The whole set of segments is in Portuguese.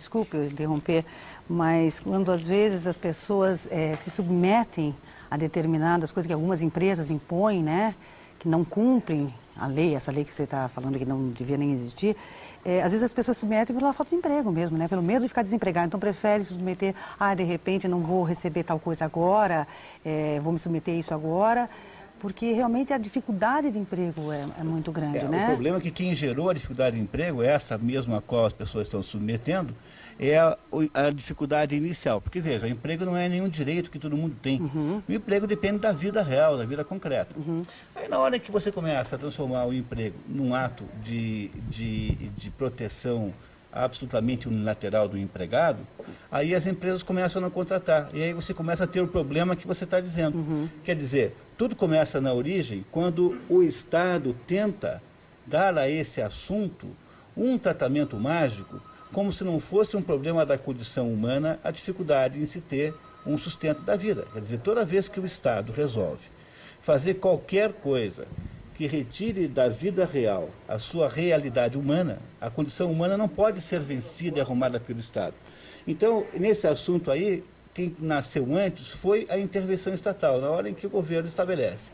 Desculpe eu interromper, mas quando às vezes as pessoas se submetem a determinadas coisas que algumas empresas impõem, né, que não cumprem a lei, essa lei que você está falando que não devia nem existir, às vezes as pessoas se submetem pela falta de emprego mesmo, né, pelo medo de ficar desempregado. Então prefere se submeter, de repente não vou receber tal coisa agora, vou me submeter a isso agora, porque realmente a dificuldade de emprego é muito grande, né? O problema é que quem gerou a dificuldade de emprego, essa mesma a qual as pessoas estão submetendo, é a dificuldade inicial. Porque, veja, emprego não é nenhum direito que todo mundo tem. O emprego depende da vida real, da vida concreta. Aí, na hora que você começa a transformar o emprego num ato de proteção absolutamente unilateral do empregado, aí as empresas começam a não contratar. E aí você começa a ter o problema que você está dizendo. Quer dizer, tudo começa na origem quando o Estado tenta dar a esse assunto um tratamento mágico, como se não fosse um problema da condição humana a dificuldade em se ter um sustento da vida. Quer dizer, toda vez que o Estado resolve fazer qualquer coisa que retire da vida real a sua realidade humana, a condição humana não pode ser vencida e arrumada pelo Estado. Então, nesse assunto aí, quem nasceu antes foi a intervenção estatal, na hora em que o governo estabelece.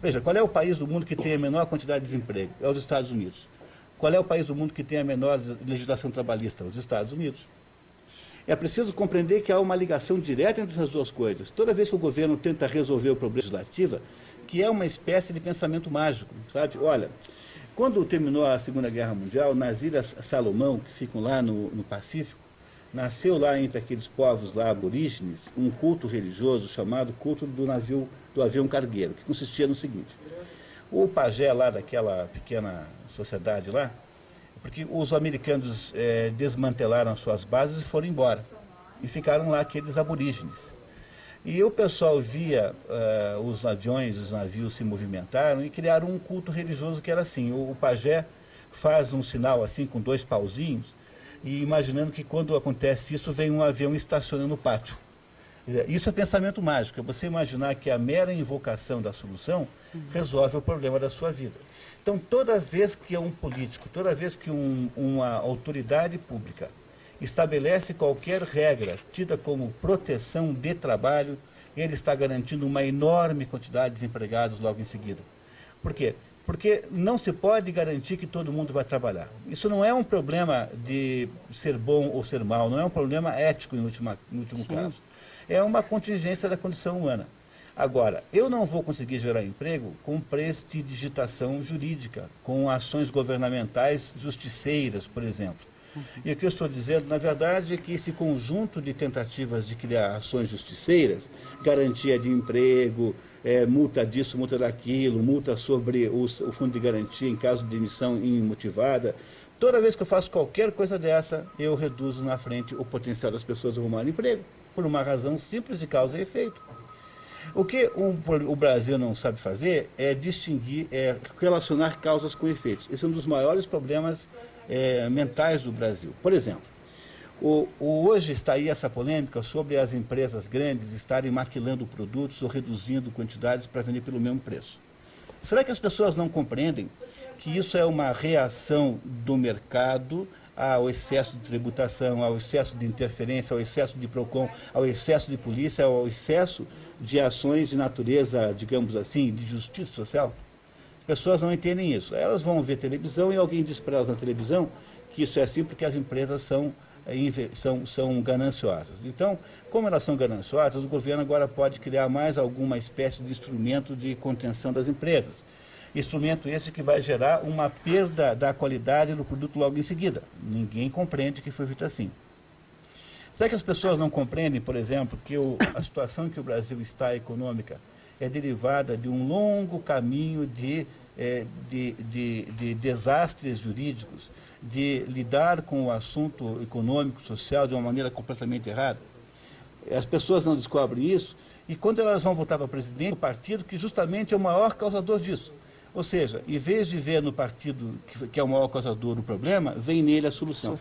Veja, qual é o país do mundo que tem a menor quantidade de desemprego? É os Estados Unidos. Qual é o país do mundo que tem a menor legislação trabalhista? Os Estados Unidos. É preciso compreender que há uma ligação direta entre essas duas coisas. Toda vez que o governo tenta resolver o problema legislativo, que é uma espécie de pensamento mágico, sabe? Olha, quando terminou a Segunda Guerra Mundial, nas Ilhas Salomão, que ficam lá no Pacífico, nasceu lá entre aqueles povos lá aborígenes um culto religioso chamado culto do avião cargueiro, que consistia no seguinte: o pajé lá daquela pequena sociedade lá, porque os americanos desmantelaram suas bases e foram embora, e ficaram lá aqueles aborígenes. E o pessoal via os aviões, os navios se movimentaram e criaram um culto religioso que era assim: o pajé faz um sinal assim com dois pauzinhos, e imaginando que quando acontece isso, vem um avião e estaciona no pátio. Isso é pensamento mágico, é você imaginar que a mera invocação da solução resolve o problema da sua vida. Então, toda vez que um político, toda vez que uma autoridade pública estabelece qualquer regra tida como proteção de trabalho, ele está garantindo uma enorme quantidade de desempregados logo em seguida. Por quê? Porque não se pode garantir que todo mundo vai trabalhar. Isso não é um problema de ser bom ou ser mal, não é um problema ético no último caso. É uma contingência da condição humana. Agora, eu não vou conseguir gerar emprego com prestidigitação jurídica, com ações governamentais justiceiras, por exemplo. E o que eu estou dizendo, na verdade, é que esse conjunto de tentativas de criar ações justiceiras, garantia de emprego, multa disso, multa daquilo, multa sobre o fundo de garantia em caso de demissão imotivada, toda vez que eu faço qualquer coisa dessa, eu reduzo na frente o potencial das pessoas arrumarem emprego, por uma razão simples de causa e efeito. O que o Brasil não sabe fazer é distinguir, relacionar causas com efeitos. Esse é um dos maiores problemas mentais do Brasil. Por exemplo, hoje está aí essa polêmica sobre as empresas grandes estarem maquilando produtos ou reduzindo quantidades para vender pelo mesmo preço. Será que as pessoas não compreendem que isso é uma reação do mercado ao excesso de tributação, ao excesso de interferência, ao excesso de PROCON, ao excesso de polícia, ao excesso de ações de natureza, digamos assim, de justiça social? As pessoas não entendem isso. Elas vão ver televisão e alguém diz para elas na televisão que isso é assim porque as empresas são gananciosas. Então, como elas são gananciosas, o governo agora pode criar mais alguma espécie de instrumento de contenção das empresas. Instrumento esse que vai gerar uma perda da qualidade do produto logo em seguida. Ninguém compreende que foi feito assim. Será que as pessoas não compreendem, por exemplo, que a situação que o Brasil está econômica é derivada de um longo caminho de desastres jurídicos, de lidar com o assunto econômico, social de uma maneira completamente errada? As pessoas não descobrem isso, e quando elas vão votar para presidente, o partido que justamente é o maior causador disso. Ou seja, em vez de ver no partido que é o maior causador do problema, vem nele a solução.